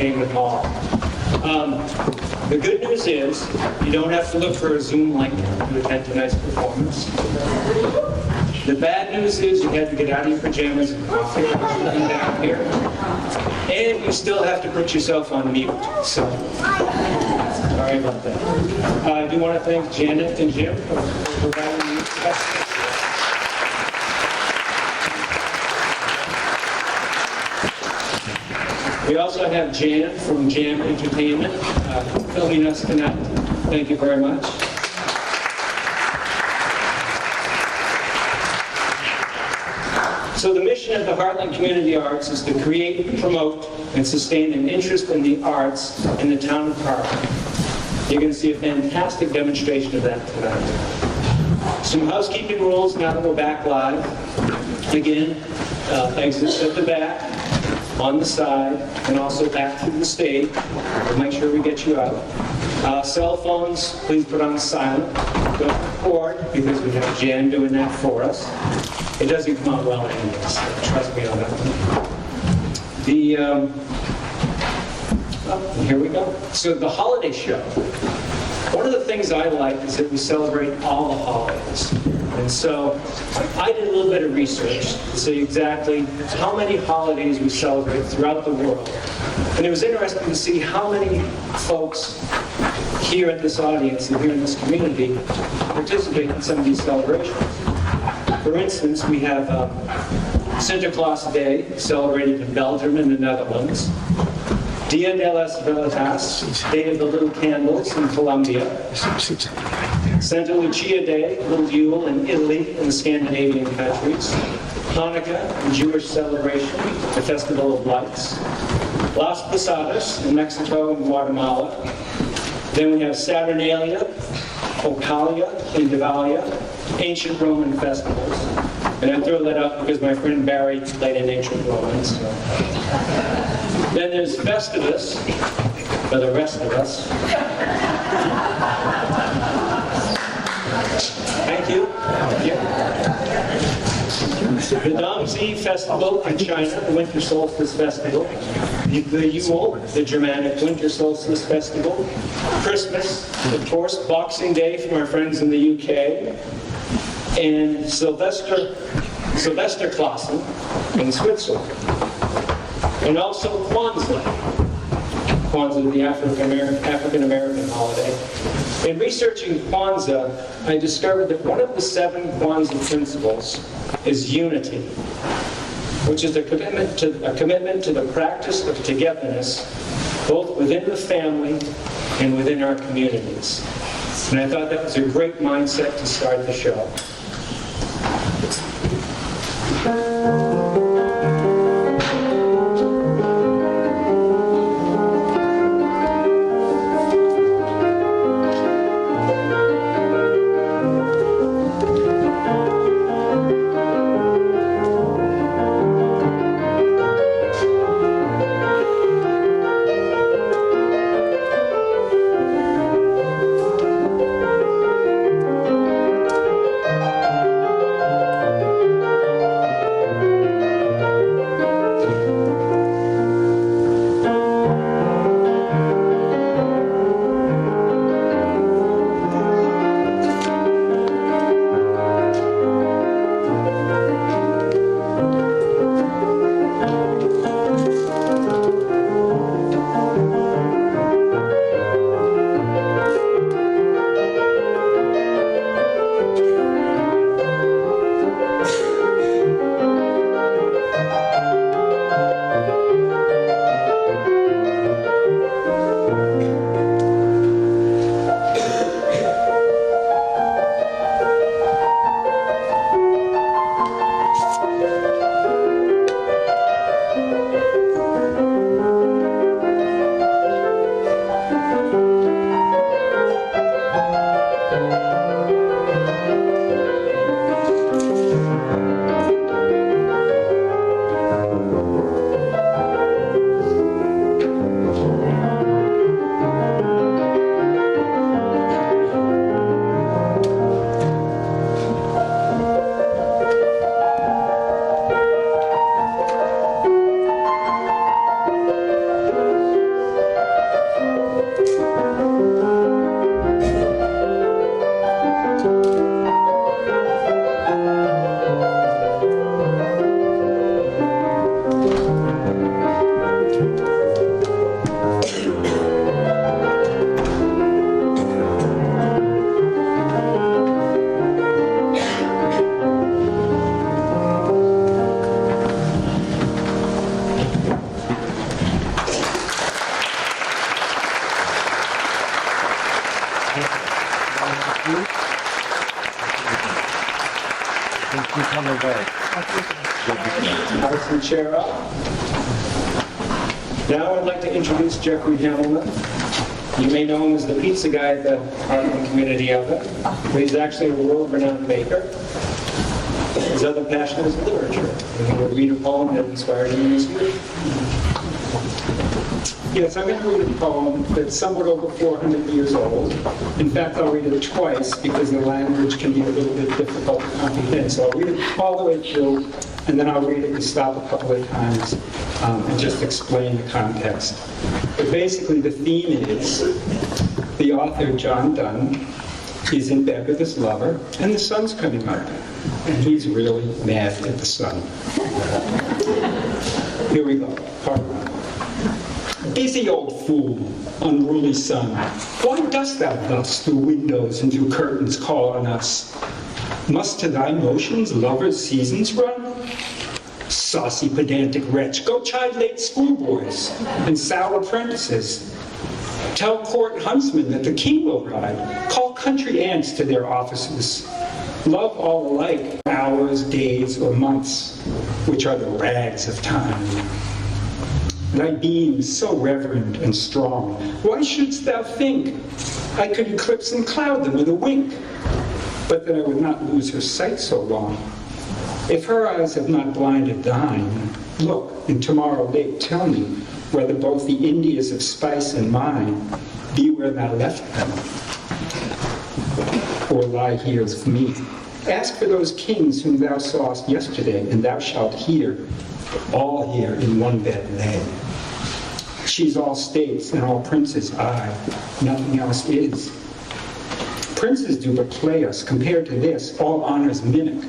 Damon Hall. The good news is you don't have to look for a Zoom link to attend tonight's performance. The bad news is you had to get out of your pajamas and coffee down here. And you still have to put yourself on mute. So, sorry about that. I do want to thank Janet and Jim for providing me this. We also have Jan from Jam Entertainment filming us tonight. Thank you very much. So the mission of the Hartland Community Arts is to create, promote, and sustain an interest in the arts in the town of Hartland. You're going to see a fantastic demonstration of that tonight. Some housekeeping rules now that we're back live. Again, exits at the back, on the side, and also back through the stage. We'll make sure we get you out. Cell phones, please put on silent. Don't record, because we have Jan doing that for us. It doesn't come out well anyways, so trust me on that one. Here we go. So the holiday show. One of the things I like is that we celebrate all the holidays. And so I did a little bit of research to see exactly how many holidays we celebrate throughout the world. And it was interesting to see how many folks here at this audience and here in this community participate in some of these celebrations. For instance, we have Sinterklaas Day celebrated in Belgium and the Netherlands. Dia de las Velitas, Day of the Little Candles in Colombia. Santa Lucia Day, Little Yule in Italy and the Scandinavian countries. Hanukkah, a Jewish celebration, the Festival of Lights. Las Posadas in Mexico and Guatemala. Then we have Saturnalia, Ocalia, and Divalia, ancient Roman festivals. And I throw that up because my friend Barry played in ancient Roman. So. Then there's Festivus, for the rest of us. Thank you. The Domsee Festival in China, the Winter Solstice Festival. The Yule, the Germanic Winter Solstice Festival. Christmas, of course, Boxing Day from our friends in the UK. And Silvesterklassen in Switzerland. And also Kwanzaa. Kwanzaa, the African-American holiday. In researching Kwanzaa, I discovered that one of the 7 Kwanzaa principles is unity, which is a commitment to the practice of togetherness, both within the family and within our communities. And I thought that was a great mindset to start the show. Alison Cheroff. Now I'd like to introduce Jeffrey Hamelman. You may know him as the pizza guy at the Hartland Community Oven, but he's actually a world-renowned baker. His other passion is literature, and he will read a poem that inspired him in his youth. Yes, I'm going to read a poem that's somewhat over 400 years old. In fact, I'll read it twice because the language can be a little bit difficult to comprehend. So I'll read it all the way through, and then I'll read it and stop a couple of times and just explain the context. But basically, the theme is the author, John Donne, is in bed with his lover, and the sun's coming up, and he's really mad at the sun. Here we go. Part one. Busy old fool, unruly sun, why dost thou thus through windows and through curtains call on us? Must to thy motions lovers' seasons run? Saucy pedantic wretch, go chide late schoolboys and sour apprentices. Tell court huntsmen that the king will ride. Call country aunts to their offices. Love all alike, hours, days, or months, which are the rags of time. Thy beams so reverend and strong, why shouldst thou think I could eclipse and cloud them with a wink, but that I would not lose her sight so long? If her eyes have not blinded thine, look, and tomorrow late tell me whether both the Indias of spice and mine be where thou left them, or lie here with me. Ask for those kings whom thou sawest yesterday, and thou shalt hear, all here in one bed lay. She's all states and all princes, aye, nothing else is. Princes do but play us, compared to this, all honors mimic,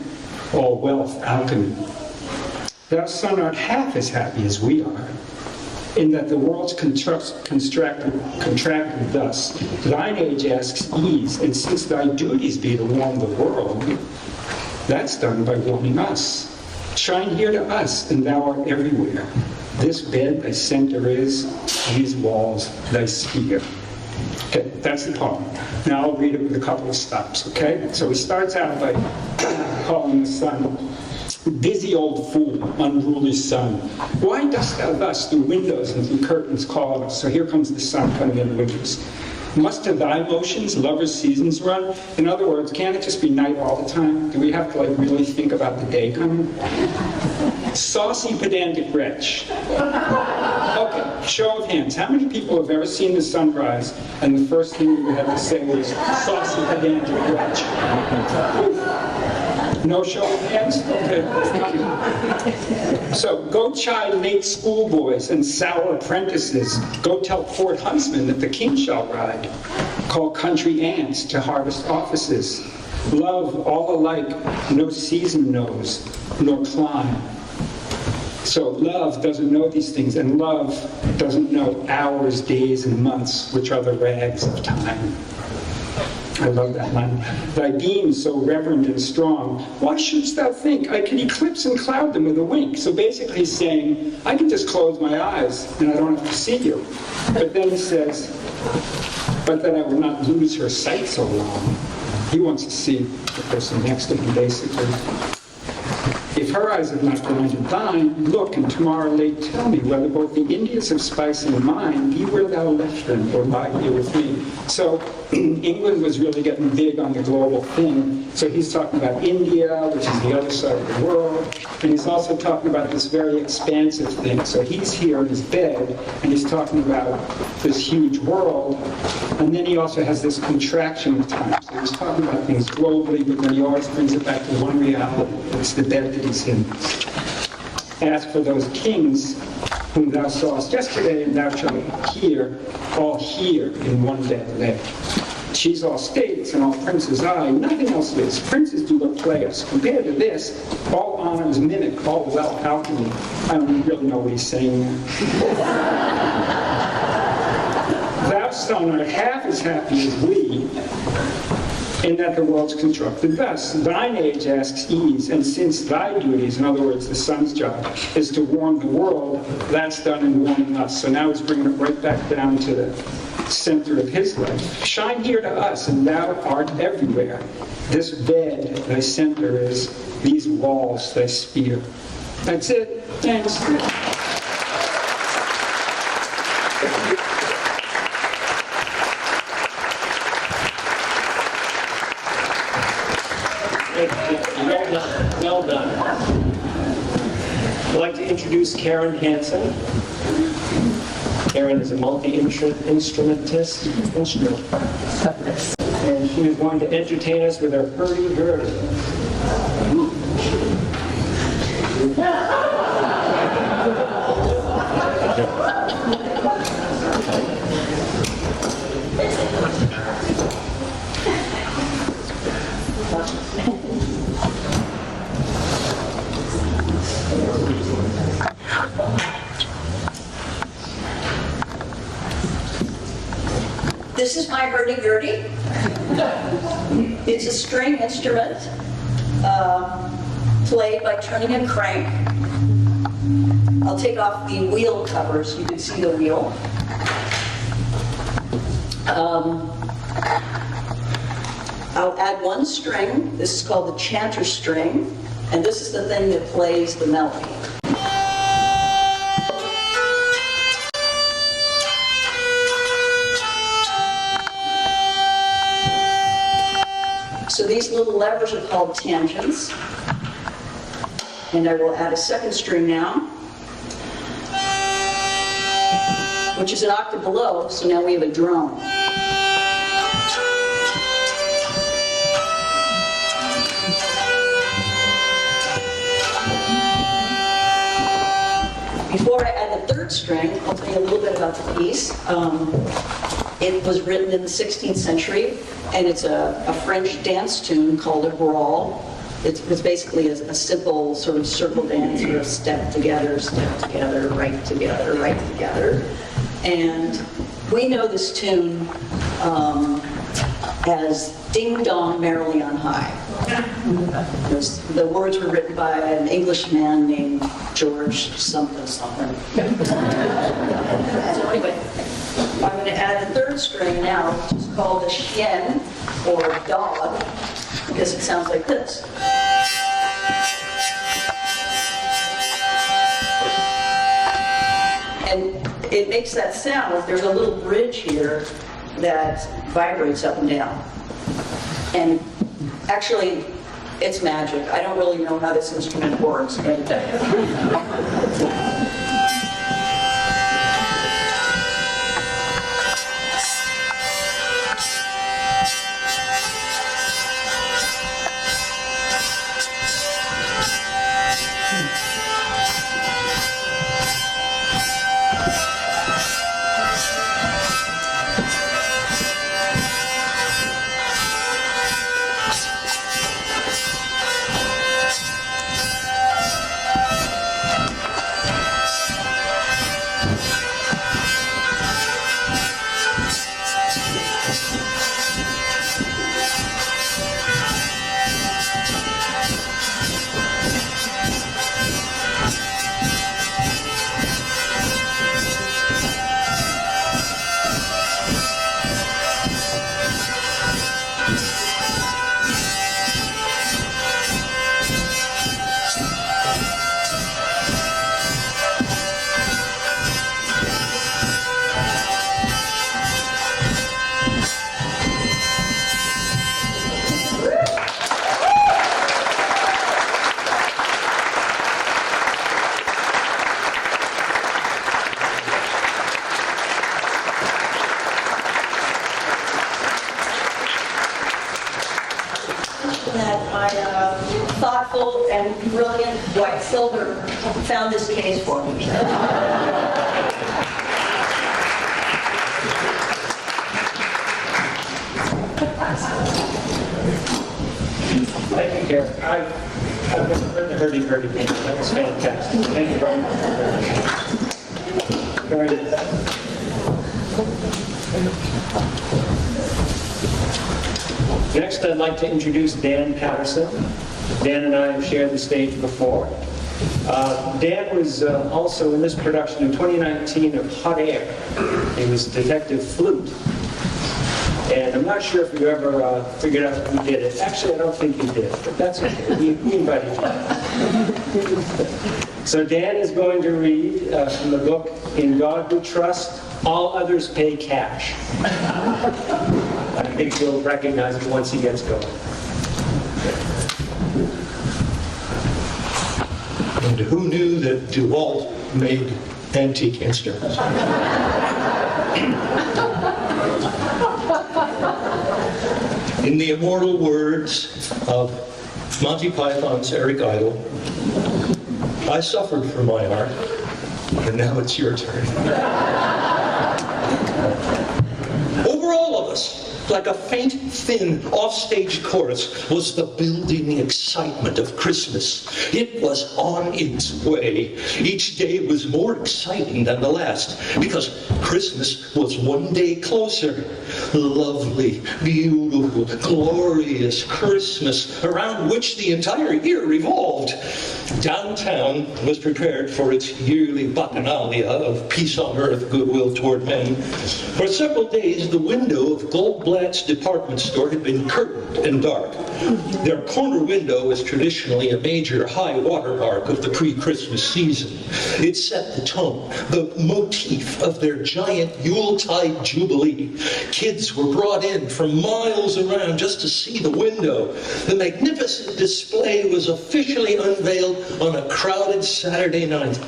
all wealth alchemy. Thou, son, art half as happy as we are, in that the world's contracted thus. Thine age asks ease, and since thy duties be to warm the world, that's done by warming us. Shine here to us, and thou art everywhere. This bed thy center is, these walls thy sphere. Okay, that's the poem. Now I'll read it with a couple of stops, okay? So he starts out by calling the sun, busy old fool, unruly sun, why dost thou thus through windows and through curtains call us? So here comes the sun coming in the windows. Must to thy motions lovers' seasons run? In other words, can't it just be night all the time? Do we have to really think about the day coming? Saucy pedantic wretch. Okay, show of hands. How many people have ever seen the sunrise and the first thing you have to say was saucy pedantic wretch? No show of hands? Okay. So, go chide late schoolboys and sour apprentices. Go tell court huntsmen that the king shall ride. Call country aunts to harvest offices. Love all alike, no season knows, nor clime. So love doesn't know these things, and love doesn't know hours, days, and months, which are the rags of time. I love that line. Thy beams so reverend and strong, why shouldst thou think I could eclipse and cloud them with a wink? So basically he's saying, I can just close my eyes and I don't have to see you. But then he says, but that I will not lose her sight so long. He wants to see the person next to him, basically. If her eyes have not blinded thine, look, and tomorrow late tell me whether both the Indias of spice and mine be where thou left them, or lie here with me. So England was really getting big on the global thing. So he's talking about India, which is the other side of the world, and he's also talking about this very expansive thing. So he's here in his bed, and he's talking about this huge world, and then he also has this contraction of time. So he's talking about things globally, but then he always brings it back to one reality. It's the bed that he's in. Ask for those kings whom thou sawest yesterday, and thou shalt hear, all here in one bed lay. She's all states and all princes, aye, nothing else is. Princes do but play us. Compared to this, all honors mimic, all wealth alchemy. I don't really know what he's saying there. Thou, son, art half as happy as we, in that the world's constructed thus. Thine age asks ease, and since thy duties, in other words, the sun's job, is to warm the world, that's done in warming us. So now he's bringing it right back down to the center of his life. Shine here to us, and thou art everywhere. This bed, thy center is, these walls they spear. That's it. Thanks. Well done. I'd like to introduce Karen Hansen. Karen is a multi-instrumentist, and she is going to entertain us with her hurdy-gurdy. This is my hurdy-gurdy. It's a string instrument played by turning a crank. I'll take off the wheel cover so you can see the wheel. I'll add one string. This is called the chanter string, and this is the thing that plays the melody. So these little levers are called tangents. And I will add a second string now, which is an octave below, so now we have a drone. Before I add the third string, I'll tell you a little bit about the piece. It was written in the 16th century, and it's a French dance tune called a Branle. It's basically a simple sort of circle dance, sort of step together, right together, right together. And we know this tune as Ding Dong Merrily on High. The words were written by an Englishman named George something. So anyway, I'm going to add a third string now, which is called a chien, or dog, because it sounds like this. And it makes that sound. There's a little bridge here that vibrates up and down. And actually, it's magic. I don't really know how this instrument works, but thoughtful and brilliant White Silver found this case for me. Thank you, Karen. I've never heard the hurdy-gurdy thing. That was fantastic. Thank you very much. Very good. Next, I'd like to introduce Dan Patterson. Dan and I have shared the stage before. Dan was also in this production in 2019 of Hot Air. He was Detective Flute. And I'm not sure if you ever figured out who did it. Actually, I don't think you did, but that's okay. We invited you. So Dan is going to read from the book, In God We Trust, All Others Pay Cash. I think you'll recognize it once he gets going. And who knew that DeWalt made antique instruments? In the immortal words of Monty Python's Eric Idle, I suffered for my art, and now it's your turn. Over all of us, like a faint, thin, off-stage chorus, was the building excitement of Christmas. It was on its way. Each day was more exciting than the last, because Christmas was one day closer. Lovely, beautiful, glorious Christmas, around which the entire year revolved. Downtown was prepared for its yearly bacchanalia of peace on earth, goodwill toward men. For several days, the window of Goldblatt's department store had been curtained and dark. Their corner window was traditionally a major high watermark of the pre-Christmas season. It set the tone, the motif of their giant Yuletide jubilee. Kids were brought in from miles around just to see the window. The magnificent display was officially unveiled on a crowded Saturday night.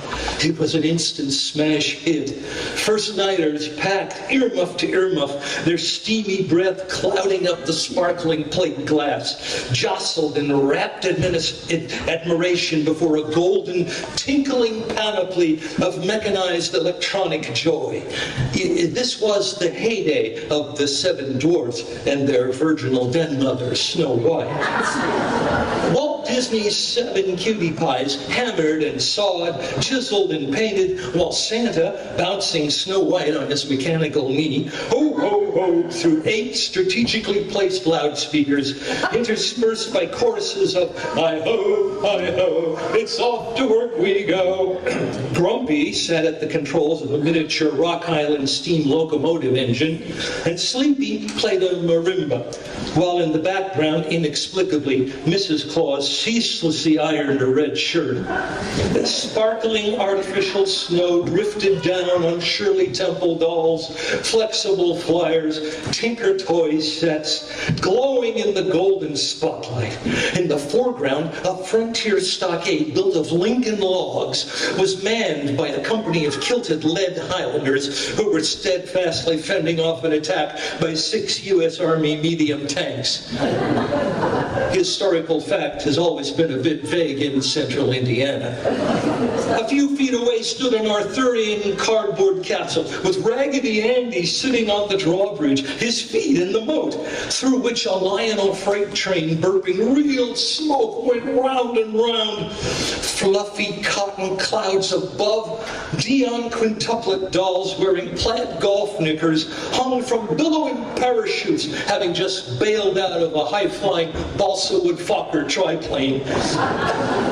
It was an instant smash hit. First nighters packed earmuff to earmuff, their steamy breath clouding up the sparkling plate glass, jostled in rapt admiration before a golden, tinkling panoply of mechanized electronic joy. This was the heyday of the seven dwarfs and their virginal den mother, Snow White. Walt Disney's seven cutie pies, hammered and sawed, chiseled and painted, while Santa, bouncing Snow White on his mechanical knee, ho, ho, ho, through 8 strategically placed loudspeakers, interspersed by choruses of hi-ho, hi-ho, it's off to work we go. Grumpy sat at the controls of a miniature Rock Island steam locomotive engine, and Sleepy played a marimba, while in the background, inexplicably, Mrs. Claus ceaselessly ironed a red shirt. The sparkling artificial snow drifted down on Shirley Temple dolls, flexible flyers, Tinker toy sets, glowing in the golden spotlight. In the foreground, a frontier stockade built of Lincoln logs was manned by a company of kilted lead Highlanders who were steadfastly fending off an attack by 6 U.S. Army medium tanks. Historical fact has always been a bit vague in central Indiana. A few feet away stood an Arthurian cardboard castle with Raggedy Andy sitting on the drawbridge, his feet in the moat, through which a Lionel freight train burping real smoke went round and round. Fluffy cotton clouds above, Dion quintuplet dolls wearing plaid golf knickers hung from billowing parachutes, having just bailed out of a high-flying balsa wood Fokker triplane.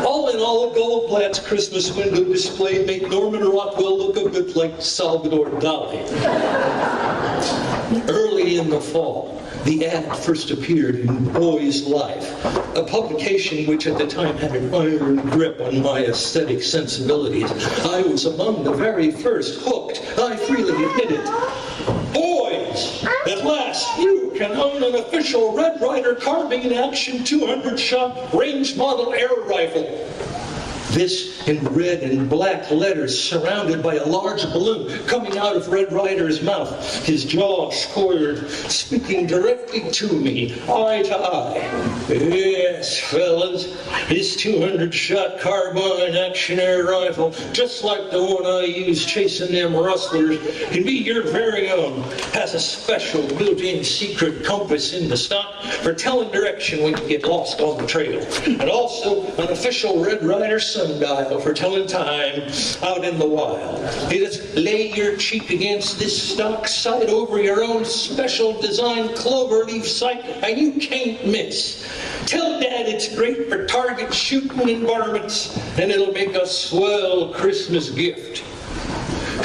All in all, Goldblatt's Christmas window display made Norman Rockwell look a bit like Salvador Dali. Early in the fall, the ad first appeared in Boy's Life, a publication which at the time had an iron grip on my aesthetic sensibilities. I was among the very first hooked. I freely admit it. Boys, at last you can own an official Red Ryder carbine-action 200-shot range model air rifle. This in red and black letters, surrounded by a large balloon coming out of Red Ryder's mouth, his jaw squared, speaking directly to me, eye to eye. Yes, fellas, this 200-shot carbine action air rifle, just like the one I use chasing them rustlers, can be your very own. Has a special built-in secret compass in the stock for telling direction when you get lost on the trail. And also an official Red Ryder sundial for telling time out in the wild. You just lay your cheek against this stock sight over your own special designed cloverleaf sight and you can't miss. Tell Dad it's great for target shooting in varmints and it'll make a swell Christmas gift.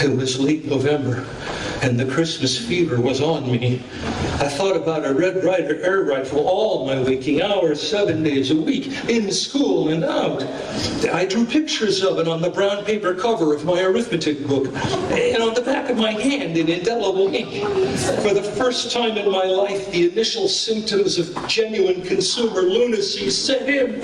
It was late November and the Christmas fever was on me. I thought about a Red Ryder air rifle all my waking hours, 7 days a week, in school and out. I drew pictures of it on the brown paper cover of my arithmetic book, and on the back of my hand in indelible ink. For the first time in my life, the initial symptoms of genuine consumer lunacy set in.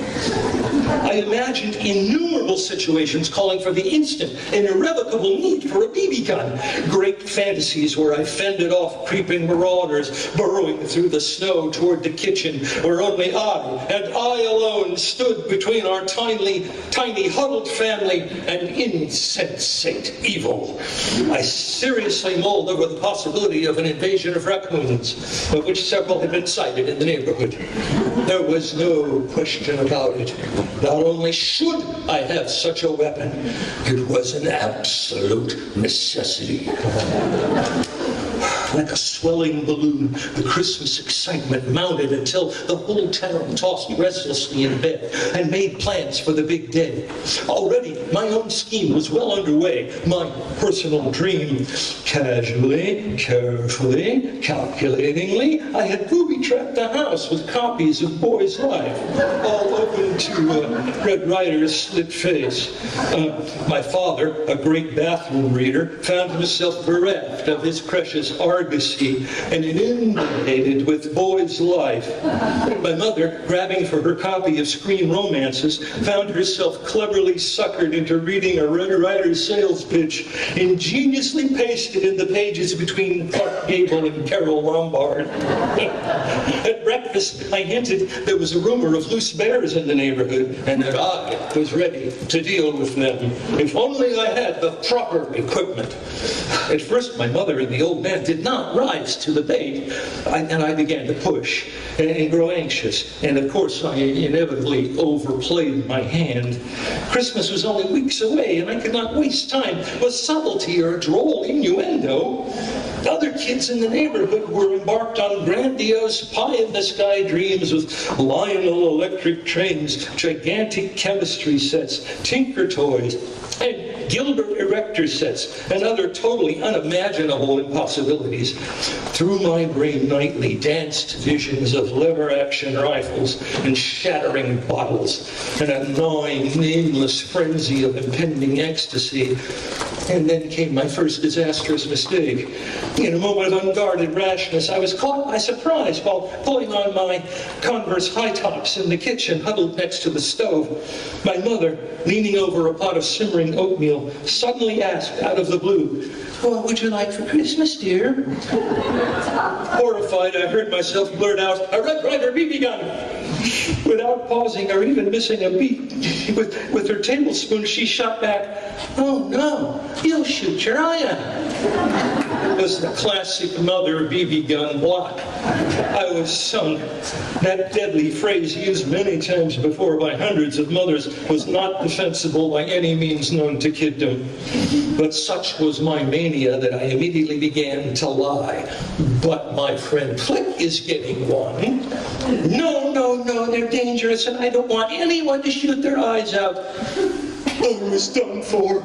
I imagined innumerable situations calling for the instant and irrevocable need for a BB gun. Great fantasies where I fended off creeping marauders burrowing through the snow toward the kitchen, where only I, and I alone, stood between our tiny huddled family and insensate evil. I seriously mulled over the possibility of an invasion of raccoons, of which several had been sighted in the neighborhood. There was no question about it. Not only should I have such a weapon, it was an absolute necessity. Like a swelling balloon, the Christmas excitement mounted until the whole town tossed restlessly in bed and made plans for the big day. Already, my own scheme was well underway, my personal dream. Casually, carefully, calculatingly, I had booby-trapped the house with copies of Boy's Life, all open to Red Ryder's slit face. My father, a great bathroom reader, found himself bereft of his precious argosy and inundated with Boy's Life. My mother, grabbing for her copy of Screen Romances, found herself cleverly suckered into reading a Red Ryder sales pitch, ingeniously pasted in the pages between Clark Gable and Carol Lombard. At breakfast, I hinted there was a rumor of loose bears in the neighborhood, and that I was ready to deal with them, if only I had the proper equipment. At first, my mother and the old man did not rise to the bait, and I began to push and grow anxious, and of course I inevitably overplayed my hand. Christmas was only weeks away, and I could not waste time with subtlety or droll innuendo. Other kids in the neighborhood were embarked on grandiose pie-in-the-sky dreams with Lionel electric trains, gigantic chemistry sets, Tinker toys, and Gilbert erector sets, and other totally unimaginable impossibilities. Through my brain nightly danced visions of lever-action rifles and shattering bottles, and a gnawing, nameless frenzy of impending ecstasy. And then came my first disastrous mistake. In a moment of unguarded rashness, I was caught by surprise while pulling on my Converse high tops in the kitchen, huddled next to the stove. My mother, leaning over a pot of simmering oatmeal, suddenly asked out of the blue, "What would you like for Christmas, dear?" Horrified, I heard myself blurt out, "A Red Ryder BB gun!" Without pausing or even missing a beat, with her tablespoon, she shot back, "Oh no, you'll shoot your eye out." It was the classic mother BB gun block. I was sunk. That deadly phrase, used many times before by hundreds of mothers, was not defensible by any means known to kiddom. But such was my mania that I immediately began to lie. "But my friend Flick is getting one." No, they're dangerous, and I don't want anyone to shoot their eyes out." I was done for.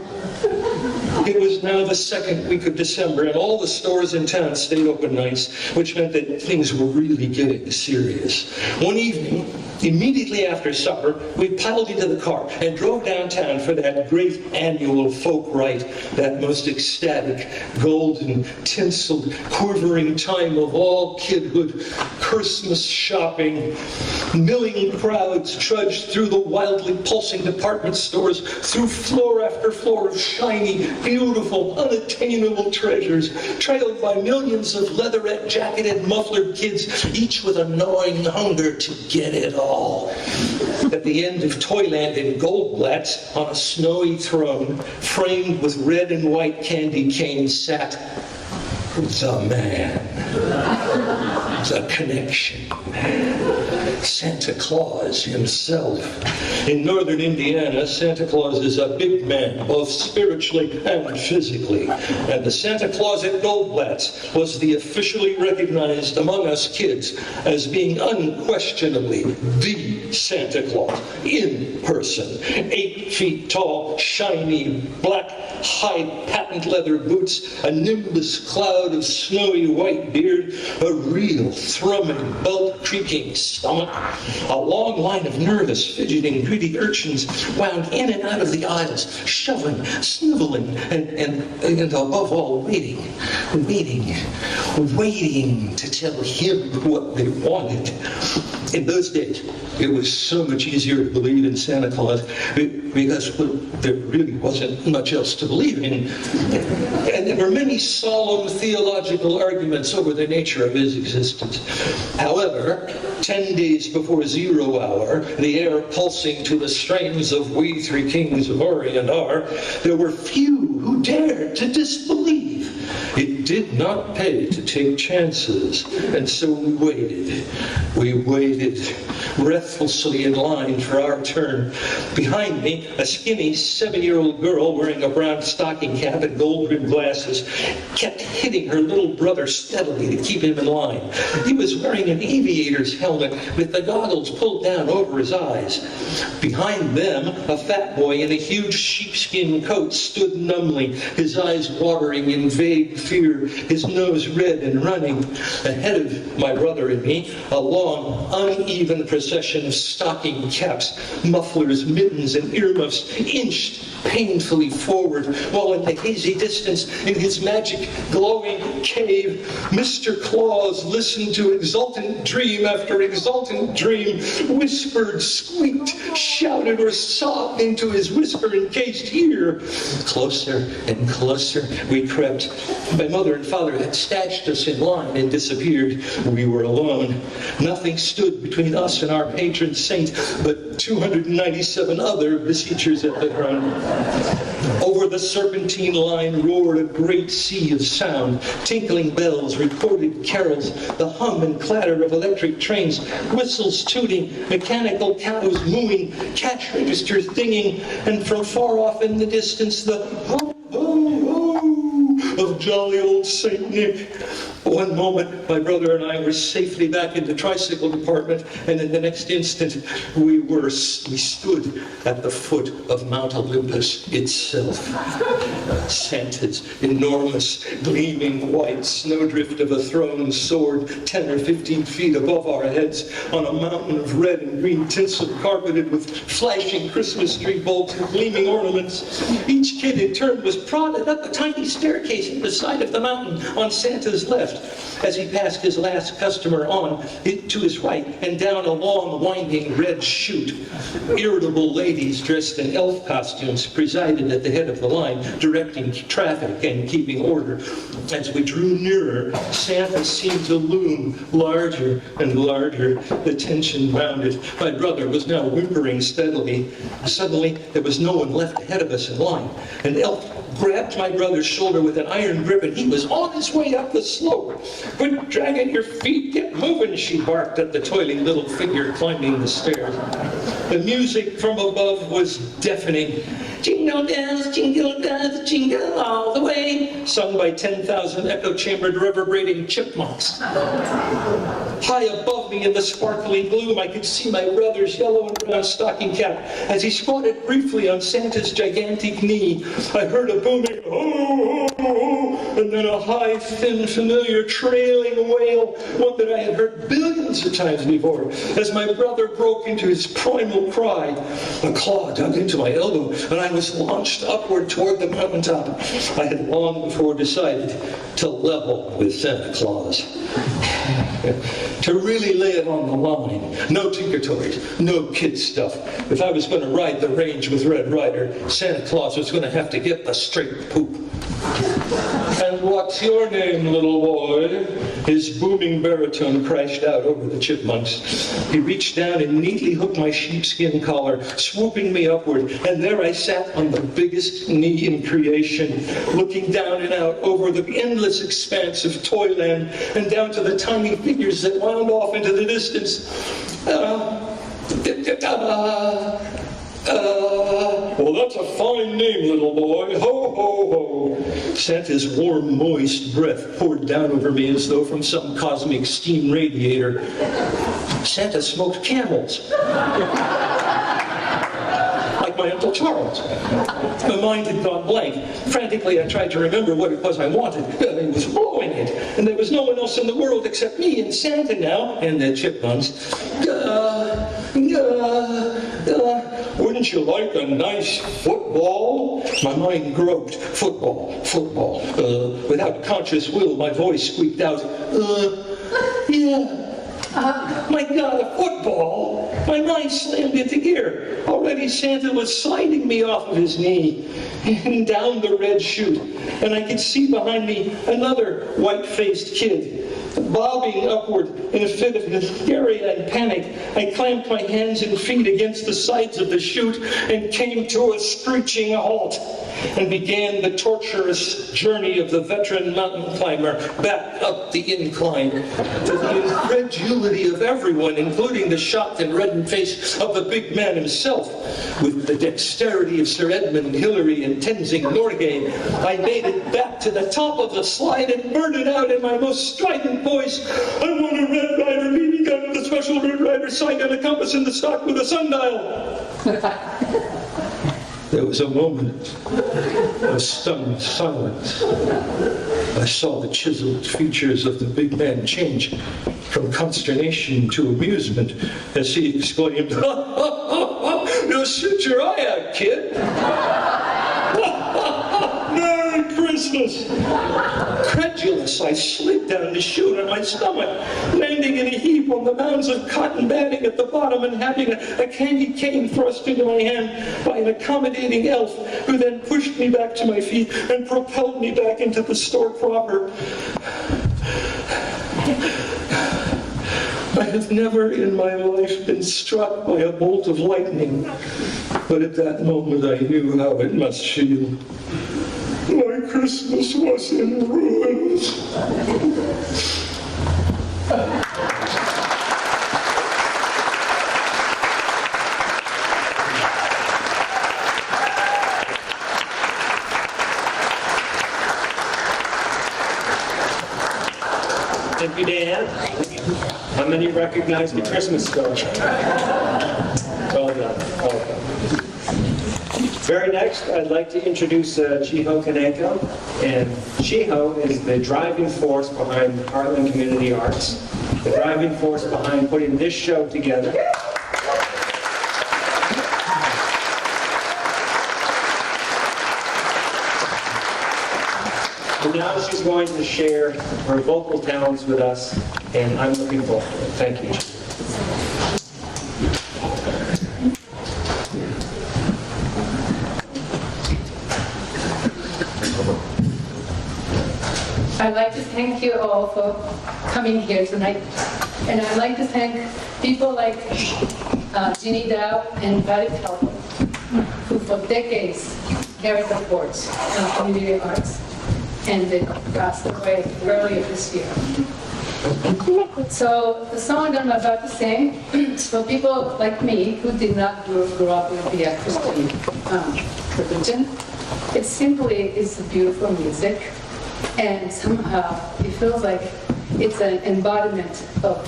It was now the second week of December, and all the stores in town stayed open nights, which meant that things were really getting serious. One evening, immediately after supper, we piled into the car and drove downtown for that great annual folk rite, that most ecstatic, golden, tinseled, quivering time of all kidhood, Christmas shopping. Milling crowds trudged through the wildly pulsing department stores, through floor after floor of shiny, beautiful, unattainable treasures, trailed by millions of leatherette-jacketed, mufflered kids, each with a gnawing hunger to get it all. At the end of Toyland in Goldblatt's, on a snowy throne, framed with red and white candy canes, sat the man, the connection, Santa Claus himself. In northern Indiana, Santa Claus is a big man, both spiritually and physically. And the Santa Claus at Goldblatt's was the officially recognized among us kids as being unquestionably the Santa Claus in person. 8 8 feet tall, shiny, black hide patent leather boots, a nimbus cloud of snowy white beard, a real thrumming, belt-creaking stomach, a long line of nervous, fidgeting, greedy urchins wound in and out of the aisles, shoving, sniveling, and above all, waiting to tell him what they wanted. In those days, it was so much easier to believe in Santa Claus because there really wasn't much else to believe in. And there were many solemn theological arguments over the nature of his existence. However, 10 days before 0 hour, the air pulsing to the strains of We Three Kings of Orient are, there were few who dared to disbelieve. It did not pay to take chances, and so we waited. We waited breathlessly in line for our turn. Behind me, a skinny 7-year-old girl wearing a brown stocking cap and gold-rimmed glasses kept hitting her little brother steadily to keep him in line. He was wearing an aviator's helmet with the goggles pulled down over his eyes. Behind them, a fat boy in a huge sheepskin coat stood numbly, his eyes watering in vague fear, his nose red and running. Ahead of my brother and me, a long, uneven procession of stocking caps, mufflers, mittens, and earmuffs inched painfully forward, while in the hazy distance, in his magic, glowing cave, Mr. Claus listened to exultant dream after exultant dream, whispered, squeaked, shouted, or sobbed into his whisper-encased ear. Closer and closer we crept. My mother and father had stashed us in line and disappeared. We were alone. Nothing stood between us and our patron saint but 297 other besiegers at the throne. Over the serpentine line roared a great sea of sound, tinkling bells, recorded carols, the hum and clatter of electric trains, whistles tooting, mechanical cows mooing, cash registers dinging, and from far off in the distance the ho, ho, ho of jolly old Saint Nick. One moment, my brother and I were safely back in the tricycle department, and in the next instant, we stood at the foot of Mount Olympus itself. Santa's enormous, gleaming white snowdrift of a throne soared 10 or 15 feet above our heads on a mountain of red and green tinsel carpeted with flashing Christmas tree bulbs and gleaming ornaments. Each kid in turn was prodded up a tiny staircase at the side of the mountain on Santa's left, as he passed his last customer on to his right and down a long, winding red chute. Irritable ladies dressed in elf costumes presided at the head of the line, directing traffic and keeping order. As we drew nearer, Santa seemed to loom larger and larger. The tension mounted. My brother was now whimpering steadily. Suddenly, there was no one left ahead of us in line. An elf grabbed my brother's shoulder with an iron grip, and he was on his way up the slope. "Quit dragging your feet, get moving," she barked at the toiling little figure climbing the stairs. The music from above was deafening. Jingle bells, jingle all the way, sung by 10,000 echo-chambered, reverberating chipmunks. High above me in the sparkling gloom, I could see my brother's yellow and brown stocking cap as he squatted briefly on Santa's gigantic knee. I heard a booming "ho, ho, ho," and then a high, thin, familiar, trailing wail, one that I had heard billions of times before, as my brother broke into his primal cry. A claw dug into my elbow, and I was launched upward toward the mountaintop. I had long before decided to level with Santa Claus. To really lay it on the line. No tinker toys, no kid stuff. If I was going to ride the range with Red Ryder, Santa Claus was going to have to get the straight poop. "And what's your name, little boy?" His booming baritone crashed out over the chipmunks. He reached down and neatly hooked my sheepskin collar, swooping me upward, and there I sat on the biggest knee in creation, looking down and out over the endless expanse of Toyland and down to the tiny figures that wound off into the distance. Well, that's a fine name, little boy. Ho, ho, ho. Santa's warm, moist breath poured down over me as though from some cosmic steam radiator. Santa smoked camels. Like my my Uncle Charles. My mind had gone blank. Frantically, I tried to remember what it was I wanted. I was blowing it, and there was no one else in the world except me and Santa now, and the chipmunks. Wouldn't you like a nice football? My mind groped. Football. Without conscious will, my voice squeaked out, yeah. My God, a football! My mind slammed into gear. Already Santa was sliding me off of his knee and down the red chute, and I could see behind me another white-faced kid. Bobbing upward in a fit of hysteria and panic, I clamped my hands and feet against the sides of the chute and came to a screeching halt and began the torturous journey of the veteran mountain climber back up the incline to the incredulity of everyone, including the shocked and reddened face of the big man himself. With the dexterity of Sir Edmund Hillary and Tenzing Norgay, I made it back to the top of the slide and blurted out in my most strident voice, I want a Red Ryder BB gun with a special Red Ryder sight and a compass in the stock with a sundial. There was a moment of stunned silence. I saw the chiseled features of the big man change from consternation to amusement as he exclaimed, "You'll shoot your eye out, kid." Merry Christmas! Credulous, I slid down the chute on my stomach, landing in a heap on the mounds of cotton batting at the bottom and having a candy cane thrust into my hand by an accommodating elf, who then pushed me back to my feet and propelled me back into the store proper. I have never in my life been struck by a bolt of lightning, but at that moment I knew how it must feel. My Christmas was in ruins. Thank you, Dan. How many recognize the Christmas story? Well done. Well done. Very next, I'd like to introduce Chiho Kaneko. And Chiho is the driving force behind Hartland Community Arts, the driving force behind putting this show together. And now she's going to share her vocal talents with us, and I'm looking forward to it. Thank you. I'd like to thank you all for coming here tonight. And I'd like to thank people like Ginny Dow and Patty Telford, who for decades carried the force of community arts, and they passed away earlier this year. So the song I'm about to sing is for people like me who did not grow up with the Christian religion. It simply is beautiful music, and somehow it feels like it's an embodiment of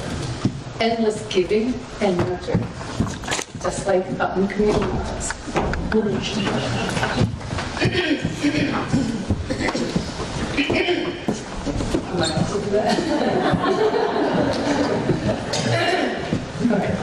endless giving and nurture, just like in community arts. Am I able to do that? All right.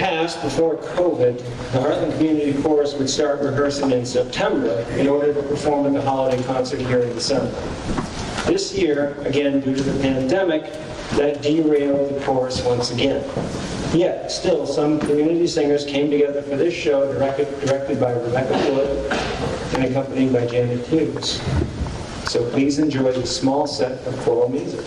past, before COVID, the Hartland Community Chorus would start rehearsing in September in order to perform in the holiday concert here in December. This year, again, due to the pandemic, that derailed the chorus once again. Yet, still, some community singers came together for this show, directed by Rebecca Wood and accompanied by Janet Hewes. So please enjoy this small set of choral music.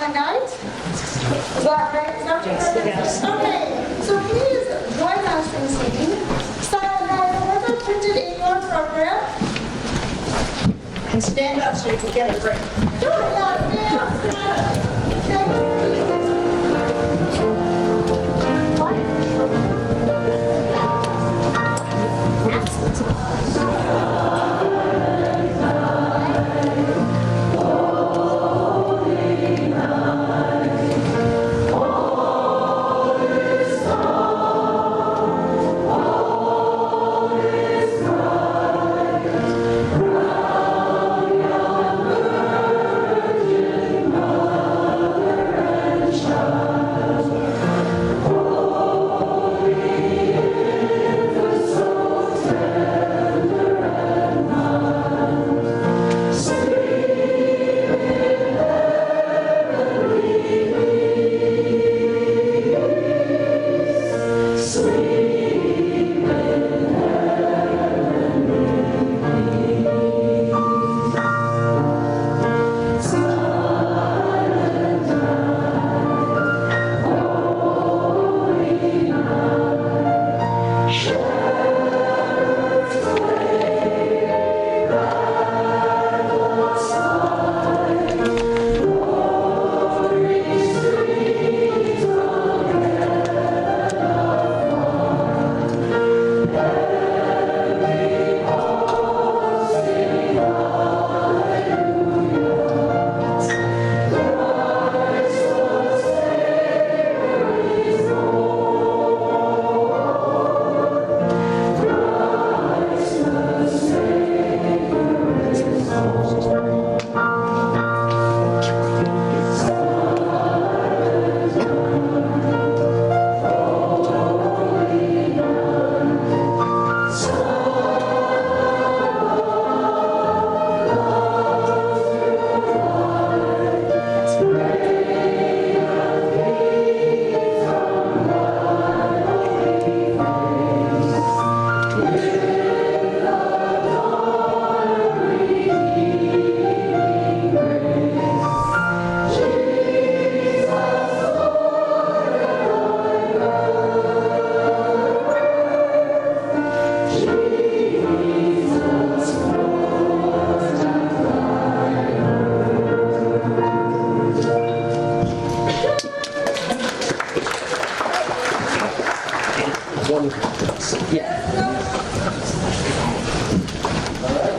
Silent Night? Is that right? Yes. Okay, so please join us in singing Silent Night. Was it printed in your program? And stand up so you can get a break. Do it now, stand.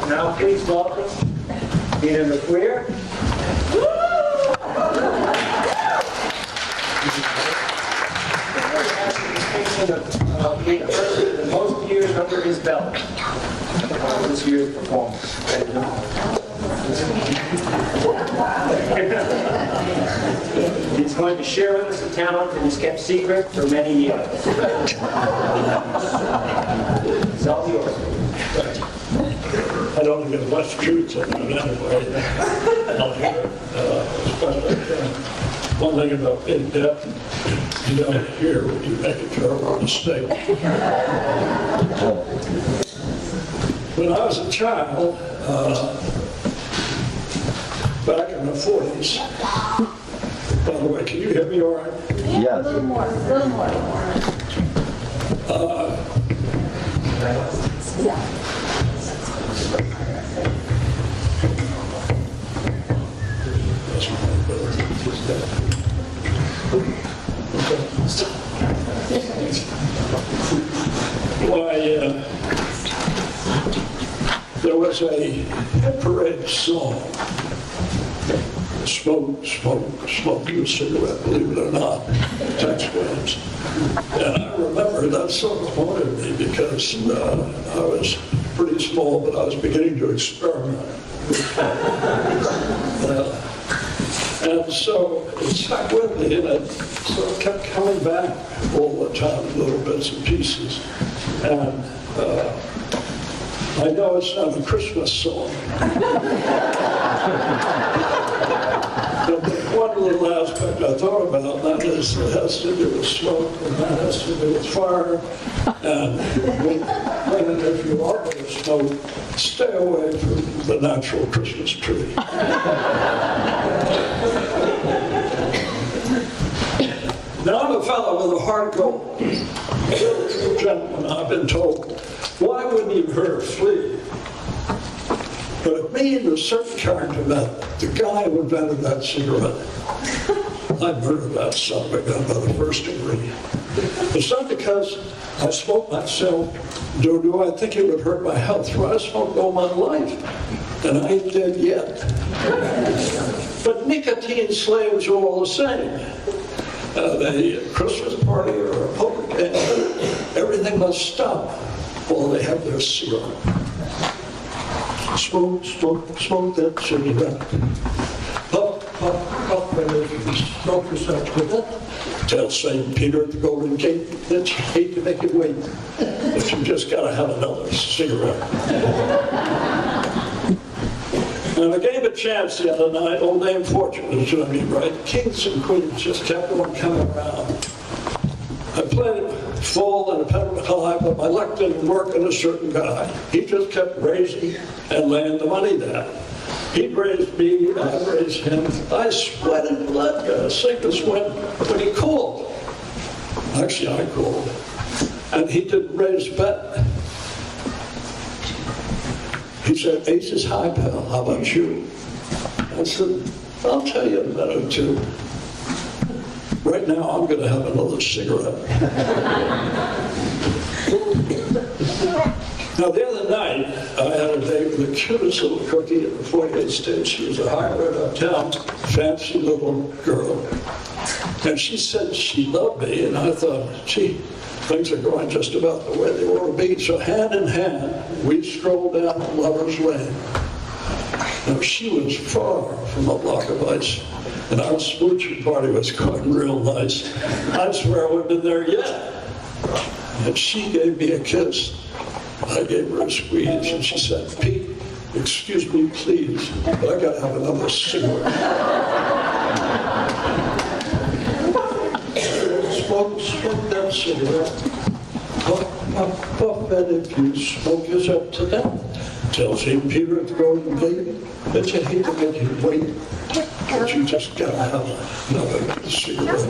Now please welcome Nina McQueer. Being a person with the most years under his belt this year's performance. He's going to share with us a talent that he's kept secret for many years. It's all yours. I don't think there's much truth in it anyway. One thing about being deaf, you don't hear when you make a terrible mistake. When I was a child, back in the 40s, by the way, can you hear me all right? Yeah, a little more, a little more. Why, there was a parade song, smoke, smoke, smoke your cigarette, believe it or not, Tex Williams. And I remember that song haunted me because I was pretty small, but I was beginning to experiment. And so it stuck with me, and it sort of kept coming back all the time, little bits and pieces. And I know it's not a Christmas song. But one little aspect I thought about, that is, it has to do with smoke, and that has to do with fire. And when if you are going to smoke, stay away from the natural Christmas tree. out with a heart of gold. Gentlemen, I've been told, why wouldn't you hurt a flea? But if me and a certain character met, the guy who invented that cigarette, I murdered that son of a gun by the first degree. It's not because I smoke myself, do I think it would hurt my health? Well, I smoked all my life, and I ain't dead yet. But nicotine slaves are all the same. The Christmas party or a poker game, everything must stop while they have their cigarette. Smoke, smoke, smoke that cigarette. Puff, puff, puff, and if you smoke yourself to death, tell St. Peter at the Golden Gate that you hate to make it wait, but you just gotta have another cigarette. And I gave a chance the other night. Old Dame Fortune is doing me right. Kings and queens just kept on coming around. I played it full and a pedal high, but my luck didn't work on a certain guy. He just kept raising and laying the money down. He raised me, I raised him. I sweated blood, sink and sweat, but he called. Actually, I called. And he didn't raise bet. He said, ace is high, pal. How about you? I said, I'll tell you in a minute or two. Right now, I'm going to have another cigarette. Now, the other night, I had a date with the cutest little cookie at the 48th State. She was a higher uptown, fancy little girl. And she said she loved me, and I thought, gee, things are going just about the way they want to be. So hand in hand, we strolled down Lover's Lane. Now, she was far from a block of ice, and our smooching party was going real nice. I swear I wouldn't have been there yet. And she gave me a kiss. I gave her a squeeze, and she said, Pete, excuse me, please, but I got to have another cigarette. Smoke that cigarette. Puff, puff, puff, and if you smoke yourself to death, tell St. Peter at the Golden Gate that you hate to make him wait, but you just got to have another cigarette.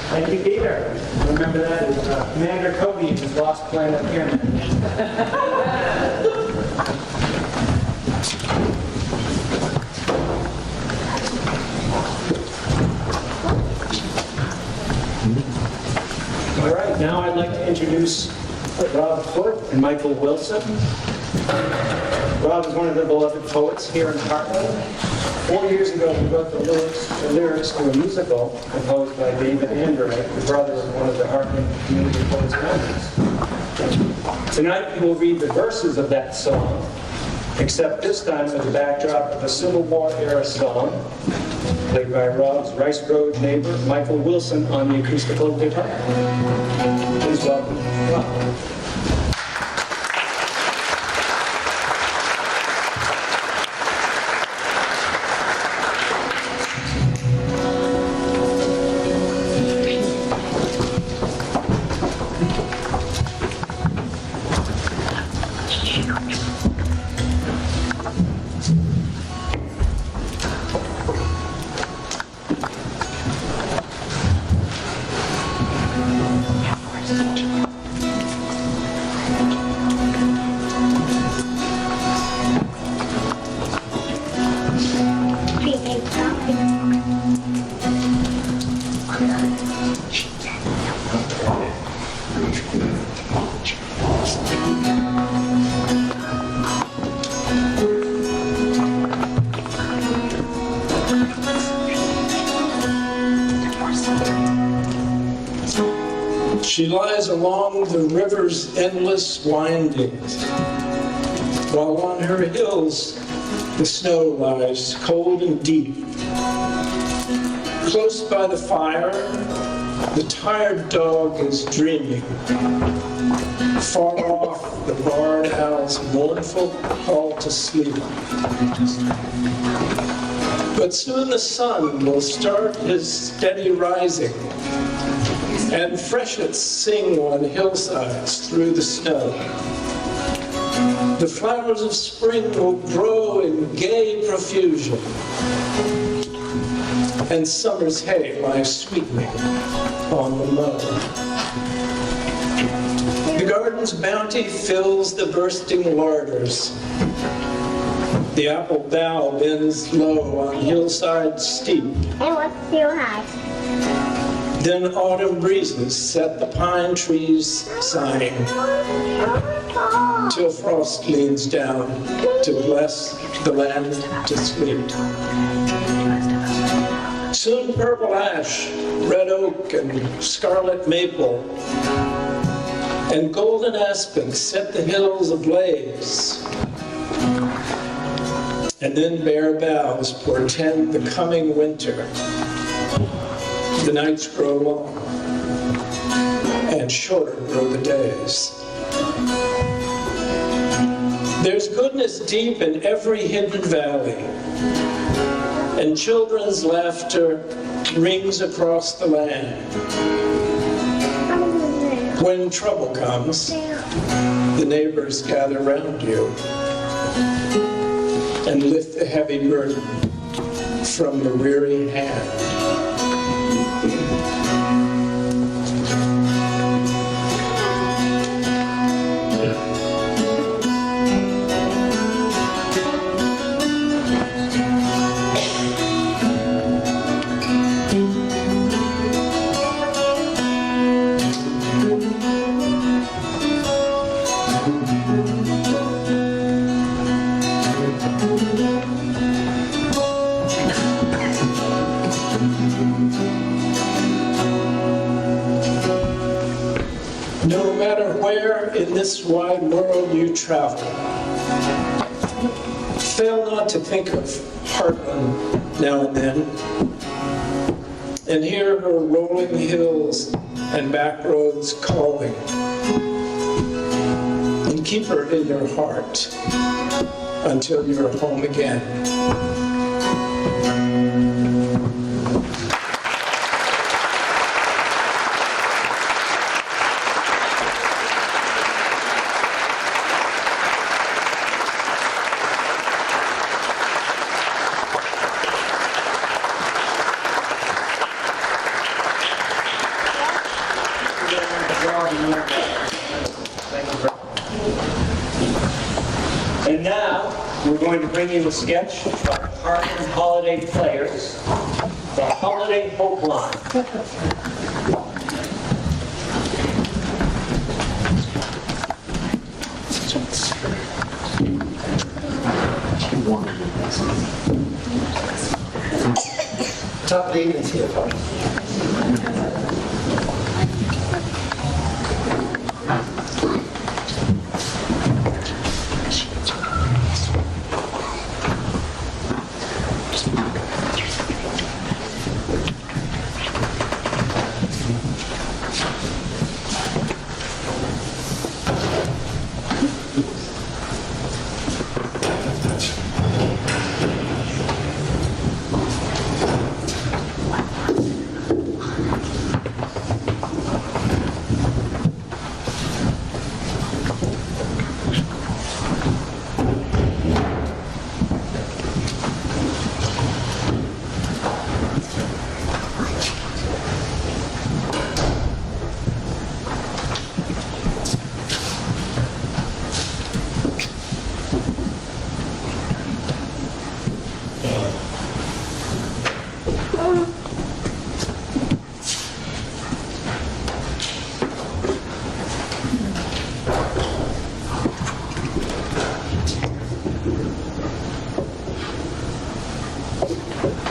Thank you, Peter. Remember that as Commander Cody in his Lost Planet Pyramid. All right, now I'd like to introduce Rob Foote and Michael Wilson. Rob is one of the beloved poets here in Hartland. 4 years ago, we wrote the lyrics to a musical composed by David Andrew, the brother of one of the Hartland Community Poets members. Tonight, we will read the verses of that song, except this time with the backdrop of a Civil War era song, played by Rob's Rice Road neighbor, Michael Wilson, on the acoustical guitar. Please welcome Rob. She lies along the river's endless windings, while on her hills the snow lies cold and deep. Close by the fire, the tired dog is dreaming. Far off, the barred owl's mournful call to sleep. But soon the sun will start his steady rising, and freshets sing on hillsides through the snow. The flowers of spring will grow in gay profusion, and summer's hay lies sweetly on the mow. The garden's bounty fills the bursting larders. The apple bough bends low on hillside steep. And what's your house? Then autumn breezes set the pine trees sighing, till frost leans down to bless the land to sleep. Soon purple ash, red oak, and scarlet maple, and golden aspen set the hills ablaze. And then bare boughs portend the coming winter. The nights grow long, and shorter grow the days. There's goodness deep in every hidden valley, and children's laughter rings across the land. When trouble comes, the neighbors gather round you and lift the heavy burden from the weary hand. No matter where in this wide world you travel, fail not to think of Hartland now and then, and hear her rolling hills and back roads calling, and keep her in your heart until you're home again. And now, we're going to bring you a sketch by Hartland Holiday Players, the Holiday Hope Line. Top of the evening to you, folks.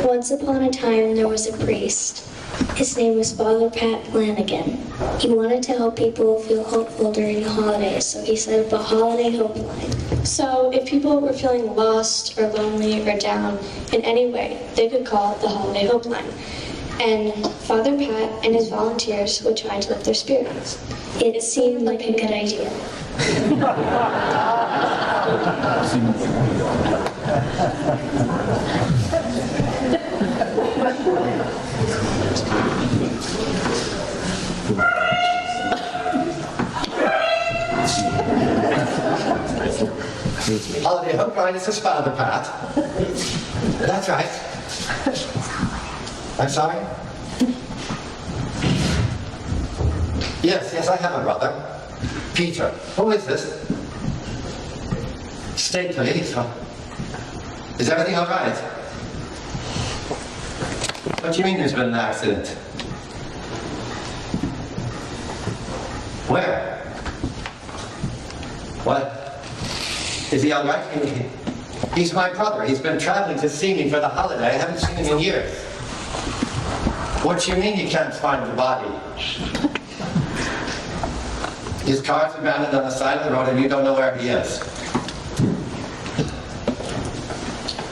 Once upon a time, there was a priest. His name was Father Pat Flanagan. He wanted to help people feel hopeful during the holidays, so he set up a holiday hope line. So if people were feeling lost or lonely or down in any way, they could call it the Holiday Hope Line. And Father Pat and his volunteers would try to lift their spirits. It seemed like a good idea. Holiday hook line is his father, Pat. That's right. I'm sorry? Yes, I have a brother. Peter. Who is this? State police, huh? Is everything all right? What do you mean there's been an accident? Where? What? Is he all right? He's my brother. He's been traveling to see me for the holiday. I haven't seen him in years. What do you mean you can't find the body? His car's abandoned on the side of the road and you don't know where he is.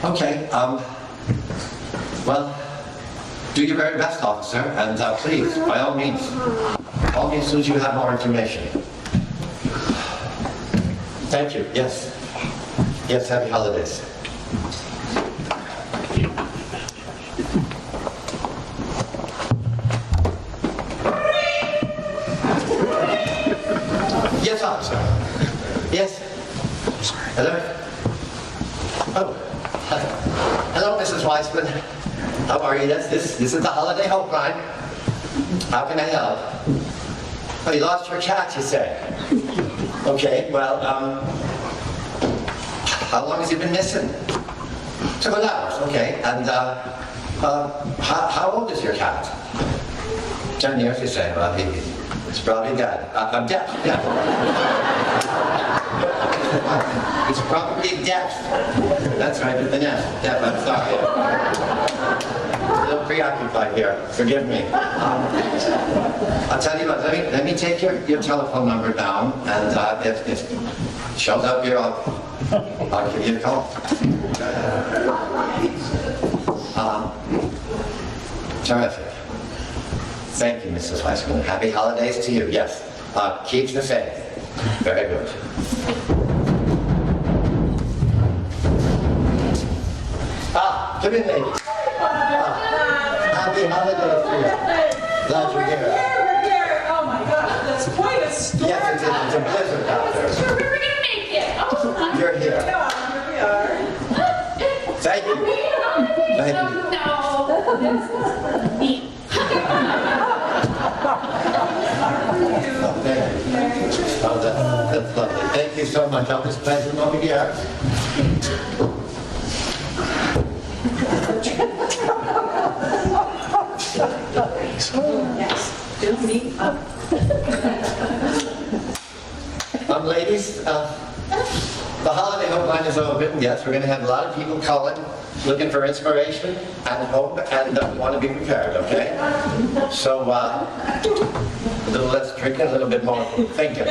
Okay, well, do your very best, officer, and please, by all means, call me as soon as you have more information. Thank you, yes. Yes, happy holidays. Yes, officer. Yes. Hello? Oh. Hello, Mrs. Weissman. How are you? This is the Holiday Helpline. How can I help? Oh, you lost your cat, you say? Okay, well, how long has he been missing? 2 hours, okay. And, how old is your cat? 10 years, you say? Well, he's probably dead. I'm deaf, yeah. He's probably deaf. That's right, with the nest. Deaf, I'm sorry. A little preoccupied here. Forgive me. I'll tell you what, let me take your telephone number down, and if it shows up here, I'll give you a call. Terrific. Thank you, Mrs. Weissman. Happy holidays to you, yes. Keep the faith. Very good. Come in, ladies. Happy holidays to you. Glad you're here. We're here. Oh my gosh, that's quite a story. Yes, it's a blizzard out there. Sure, we were gonna make it. Oh, You're here. Yeah, here we are. Thank you. Thank you. Oh, no. This is neat. Oh, thank you. Oh, that's lovely. Thank you so much. I'll just place them over here. Yes, fill me up. Ladies, the holiday hotline is open. Yes, we're going to have a lot of people calling, looking for inspiration and hope, and want to be prepared, okay? So, a little less drinking, a little bit more thinking.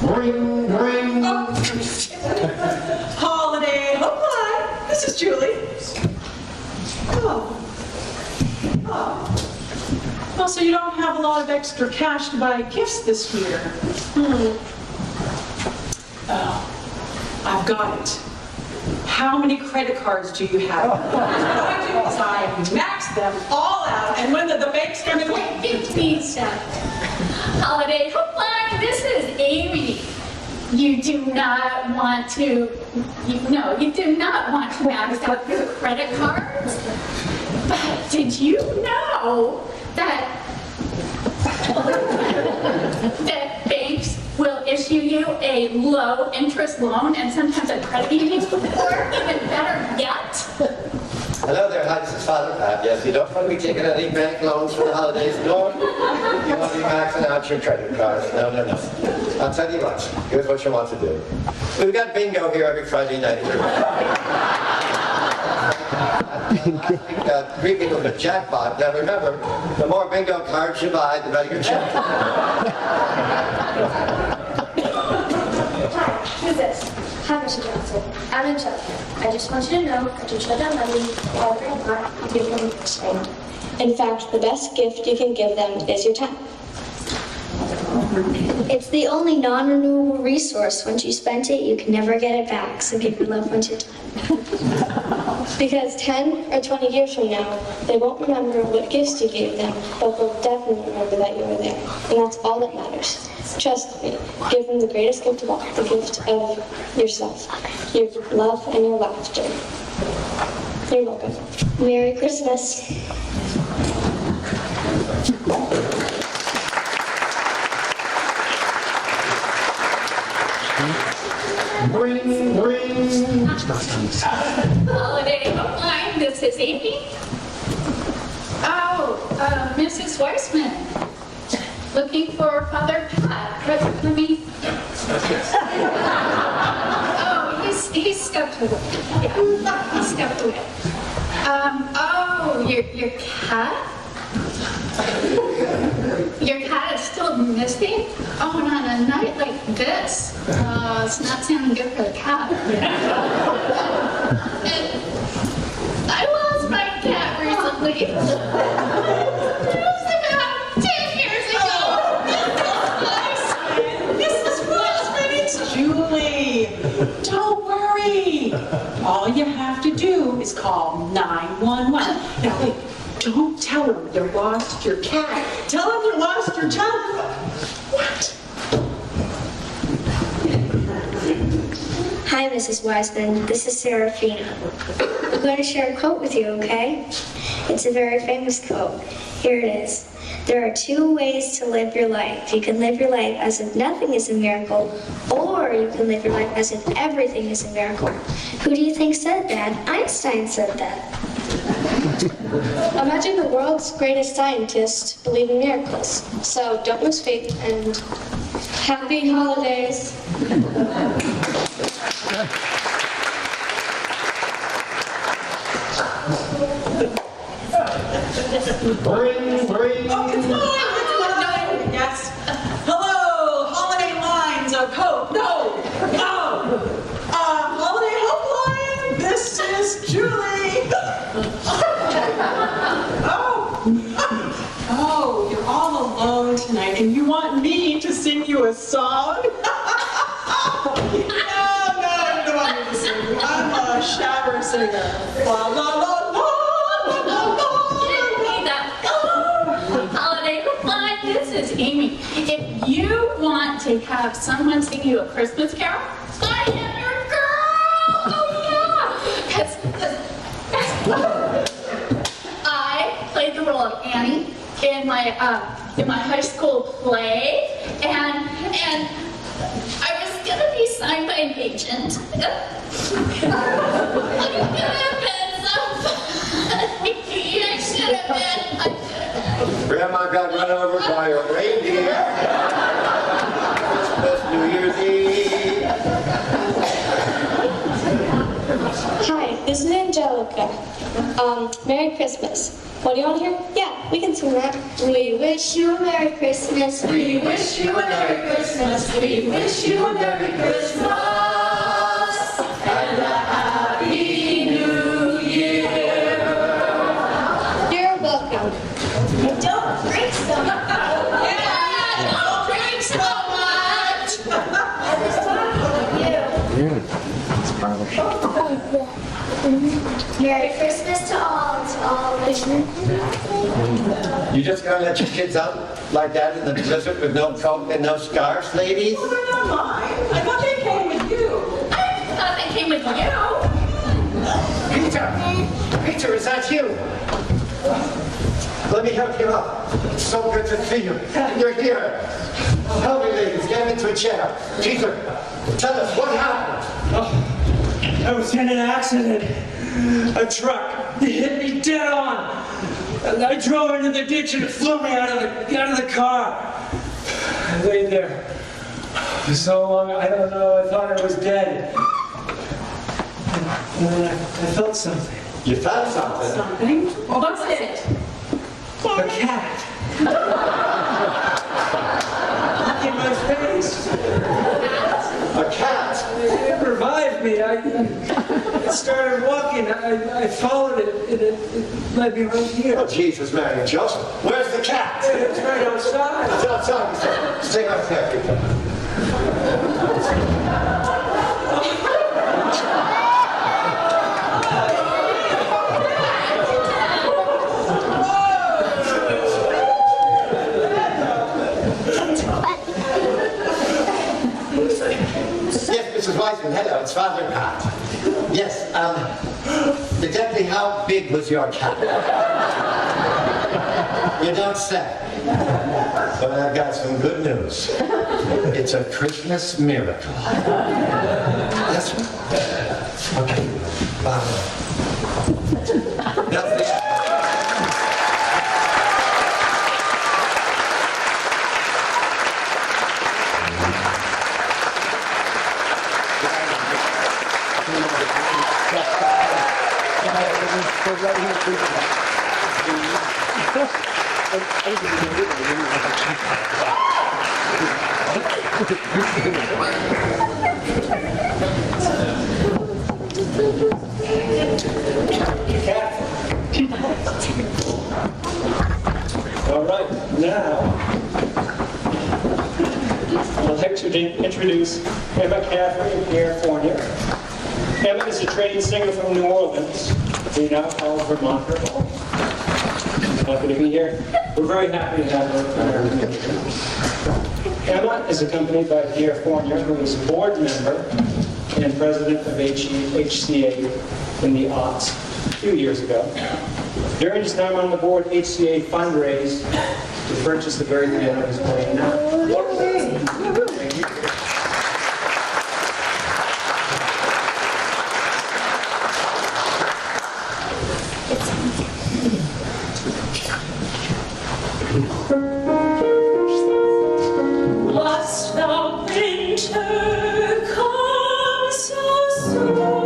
Ring, ring. Holiday hotline. This is Julie. Oh. Well, so you don't have a lot of extra cash to buy gifts this year. Oh, I've got it. How many credit cards do you have? What I do is I max them all out, and when the bank's coming, Wait, please. Holiday hotline, this is Amy. You do not want to, you do not want to max out your credit cards. But did you know that banks will issue you a low interest loan and sometimes a credit union, or even better yet? Hello there, hi, this is Father Pat. Yes, you don't want to be taking any bank loans for the holidays, nor you want to be maxing out your credit cards. No, no, no. I'll tell you what, here's what you want to do. We've got bingo here every Friday night. Three people with a jackpot. Now remember, the more bingo cards you buy, the better your check. Who's this? Hi, Mr. Johnson. I'm in charge. I just want you to know that you shut down money every month you give them the same. In fact, the best gift you can give them is your time. It's the only non-renewable resource. Once you spent it, you can never get it back. So give your loved ones your time. Because 10 or 20 years from now, they won't remember what gifts you gave them, but they'll definitely remember that you were there. And that's all that matters. Trust me, give them the greatest gift of all, the gift of yourself, your love and your laughter. You're welcome. Merry Christmas. Ring, ring. Holiday Hotline, this is Amy. Oh, Mrs. Weissman. Looking for Father Pat. Let me... Oh, he's stepped away. Yeah, he stepped away. Oh, your cat? Your cat is still missing? Oh, and on a night like this, it's not sounding good for the cat. And I lost my cat recently. It was about 10 years ago. Mrs. Weissman, it's Julie. Don't worry. All you have to do is call 911. Now, wait, don't tell them you lost your cat. Tell them you lost your telephone. What? Hi, Mrs. Wiseman. This is Serafina. I'm going to share a quote with you, okay? It's a very famous quote. Here it is. There are two ways to live your life. You can live your life as if nothing is a miracle, or you can live your life as if everything is a miracle. Who do you think said that? Einstein said that. Imagine the world's greatest scientist believing miracles. So don't lose faith and happy holidays. Ring, ring. Oh, it's mine. Yes. Hello, Holiday Lines of Hope. No. Holiday Hope Line. This is Julie. Oh, you're all alone tonight, and you want me to sing you a song? No, you don't want me to sing you. I'm a shower singer. La la la la la la la. Holiday Hotline, this is Amy. If you want to have someone sing you a Christmas carol, I am your girl! Oh yeah! I played the role of Annie in my high school play, and I was gonna be signed by an agent. It could have been so funny. I should have been. Grandma got run over by a reindeer. Christmas, New Year's Eve. Hi, this is Angelica. Merry Christmas. What do you want to hear? Yeah, we can sing that. We wish you a Merry Christmas. We wish you a Merry Christmas. We wish you a Merry Christmas and a Happy New Year. You're welcome. Don't drink so much. Yeah, don't drink so much. I was talking to you. Merry Christmas to all, You just gonna let your kids out like that in the blizzard with no coat and no scarves, ladies? Well, they're not mine. I thought they came with you. I thought they came with you. Peter, is that you? Let me help you up. It's so good to see you. You're here. Help me, ladies. Get into a chair. Peter, tell us what happened. I was in an accident. A truck hit me dead on. I drove into the ditch and it flew me out of the car. I laid there for so long, I don't know, I thought I was dead. And then I felt something. You found something? Something? Well, what's it? A cat. In my face. A cat? It revived me. I started walking. I followed it, and it led me right here. Oh, Jesus, Mary and Joseph. Where's the cat? It's right outside. It's outside. Stay right there. Yes, Mrs. Weissman, hello, it's Father Pat. Yes, exactly how big was your cat? You don't say. But I've got some good news. It's a Christmas miracle. That's right. Okay. That's the All right, now I'd like to introduce Emma Caffrey and Pierre Fournier. Emma is a trained singer from New Orleans. We now call her Montreal. Happy to be here. We're very happy to have her. Emma is accompanied by Pierre Fournier, who is board member and president of HCA in the aughts a few years ago. During his time on the board, HCA fundraised to purchase the very piano he's playing now. Thank you. Last the winter comes so soon.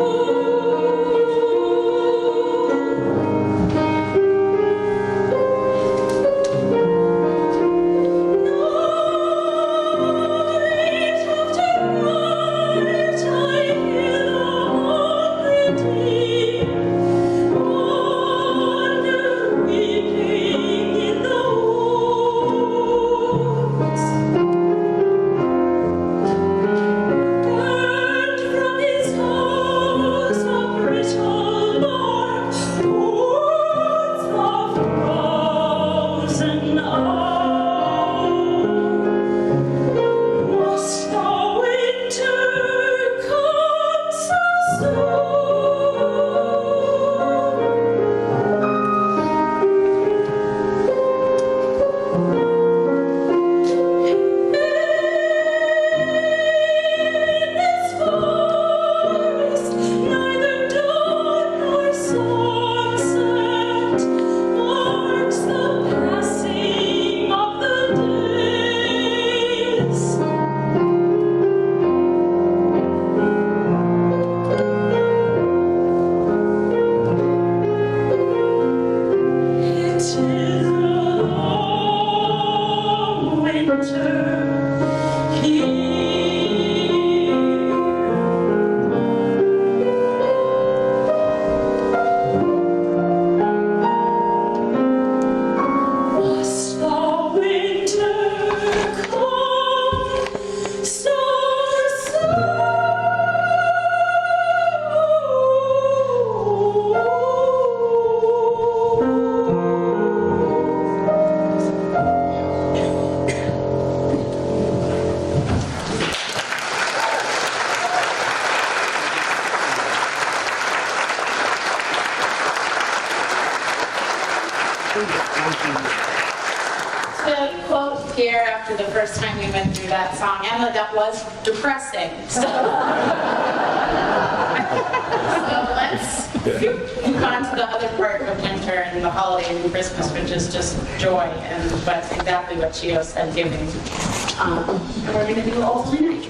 To quote Pierre after the first time we went through that song, Emma, that was depressing. So, let's move on to the other part of winter and the holiday and Christmas, which is just joy, and that's exactly what Chio said, giving. And we're going to do all three nights.